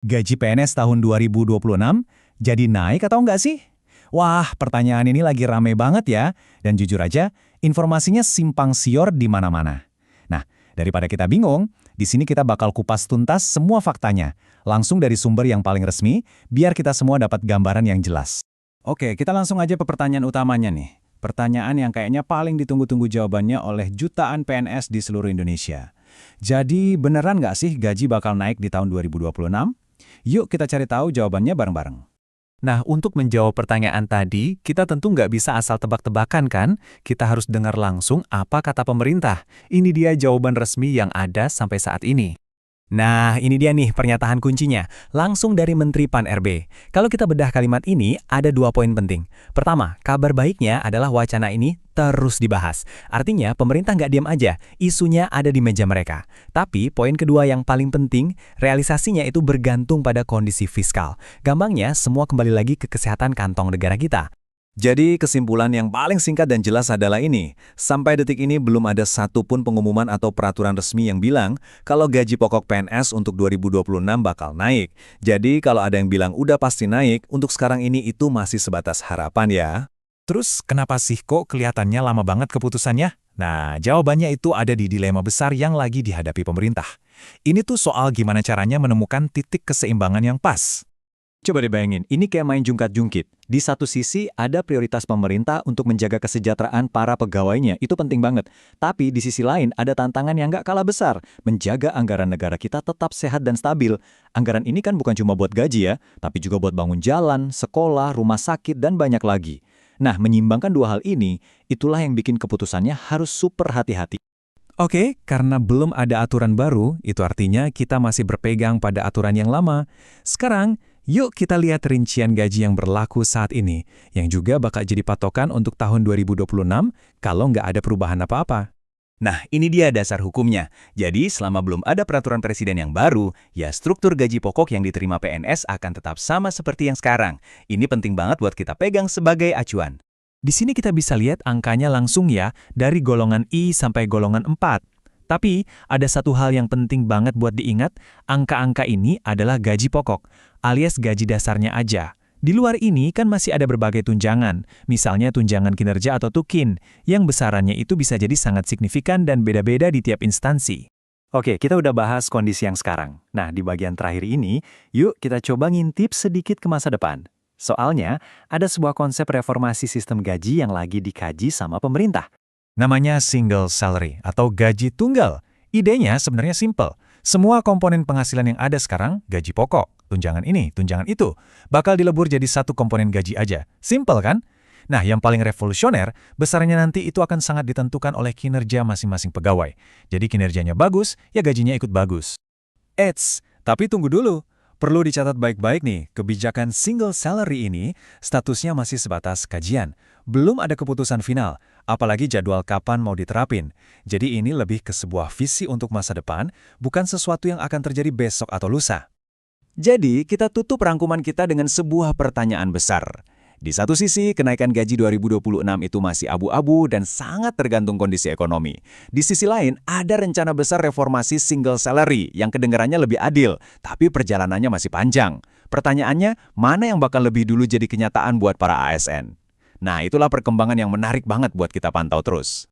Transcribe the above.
Gaji PNS tahun 2026 jadi naik atau enggak sih? Wah, pertanyaan ini lagi rame banget ya. Dan jujur aja, informasinya simpang siur di mana-mana. Nah, daripada kita bingung, di sini kita bakal kupas tuntas semua faktanya. Langsung dari sumber yang paling resmi, biar kita semua dapat gambaran yang jelas. Oke, kita langsung aja ke pertanyaan utamanya nih. Pertanyaan yang kayaknya paling ditunggu-tunggu jawabannya oleh jutaan PNS di seluruh Indonesia. Jadi, beneran nggak sih gaji bakal naik di tahun 2026? Yuk kita cari tahu jawabannya bareng-bareng. Nah, untuk menjawab pertanyaan tadi, kita tentu nggak bisa asal tebak-tebakan kan? Kita harus dengar langsung apa kata pemerintah. Ini dia jawaban resmi yang ada sampai saat ini. Nah, ini dia nih pernyataan kuncinya, langsung dari Menteri Pan-RB. Kalau kita bedah kalimat ini, ada 2 poin penting. Pertama, kabar baiknya adalah wacana ini terus dibahas. Artinya, pemerintah nggak diam aja, isunya ada di meja mereka. Tapi, poin kedua yang paling penting, realisasinya itu bergantung pada kondisi fiskal. Gampangnya, semua kembali lagi ke kesehatan kantong negara kita. Jadi kesimpulan yang paling singkat dan jelas adalah ini, sampai detik ini belum ada satupun pengumuman atau peraturan resmi yang bilang kalau gaji pokok PNS untuk 2026 bakal naik. Jadi kalau ada yang bilang udah pasti naik, untuk sekarang ini itu masih sebatas harapan ya. Terus, kenapa sih kok kelihatannya lama banget keputusannya? Nah, jawabannya itu ada di dilema besar yang lagi dihadapi pemerintah. Ini tuh soal gimana caranya menemukan titik keseimbangan yang pas. Coba dibayangin, ini kayak main jungkat-jungkit. Di satu sisi, ada prioritas pemerintah untuk menjaga kesejahteraan para pegawainya, itu penting banget. Tapi di sisi lain, ada tantangan yang nggak kalah besar, menjaga anggaran negara kita tetap sehat dan stabil. Anggaran ini kan bukan cuma buat gaji ya, tapi juga buat bangun jalan, sekolah, rumah sakit, dan banyak lagi. Nah, menyimbangkan dua hal ini, itulah yang bikin keputusannya harus super hati-hati. Oke, karena belum ada aturan baru, itu artinya kita masih berpegang pada aturan yang lama. Sekarang, yuk kita lihat rincian gaji yang berlaku saat ini, yang juga bakal jadi patokan untuk tahun 2026 kalau nggak ada perubahan apa-apa. Nah, ini dia dasar hukumnya. Jadi, selama belum ada peraturan presiden yang baru, ya struktur gaji pokok yang diterima PNS akan tetap sama seperti yang sekarang. Ini penting banget buat kita pegang sebagai acuan. Di sini kita bisa lihat angkanya langsung ya, dari golongan I sampai golongan 4. Tapi, ada satu hal yang penting banget buat diingat, angka-angka ini adalah gaji pokok, alias gaji dasarnya aja. Di luar ini kan masih ada berbagai tunjangan, misalnya tunjangan kinerja atau tukin, yang besarannya itu bisa jadi sangat signifikan dan beda-beda di tiap instansi. Oke, kita udah bahas kondisi yang sekarang. Nah, di bagian terakhir ini, yuk kita coba ngintip sedikit ke masa depan. Soalnya, ada sebuah konsep reformasi sistem gaji yang lagi dikaji sama pemerintah. Namanya single salary atau gaji tunggal. Idenya sebenarnya simple. Semua komponen penghasilan yang ada sekarang, gaji pokok, tunjangan ini, tunjangan itu, bakal dilebur jadi satu komponen gaji aja. Simple kan? Nah, yang paling revolusioner, besarnya nanti itu akan sangat ditentukan oleh kinerja masing-masing pegawai. Jadi kinerjanya bagus, ya gajinya ikut bagus. Eits, tapi tunggu dulu. Perlu dicatat baik-baik nih, kebijakan single salary ini statusnya masih sebatas kajian. Belum ada keputusan final, apalagi jadwal kapan mau diterapin. Jadi ini lebih ke sebuah visi untuk masa depan, bukan sesuatu yang akan terjadi besok atau lusa. Jadi, kita tutup rangkuman kita dengan sebuah pertanyaan besar. Di satu sisi, kenaikan gaji 2026 itu masih abu-abu dan sangat tergantung kondisi ekonomi. Di sisi lain, ada rencana besar reformasi single salary yang kedengarannya lebih adil, tapi perjalanannya masih panjang. Pertanyaannya, mana yang bakal lebih dulu jadi kenyataan buat para ASN? Nah, itulah perkembangan yang menarik banget buat kita pantau terus.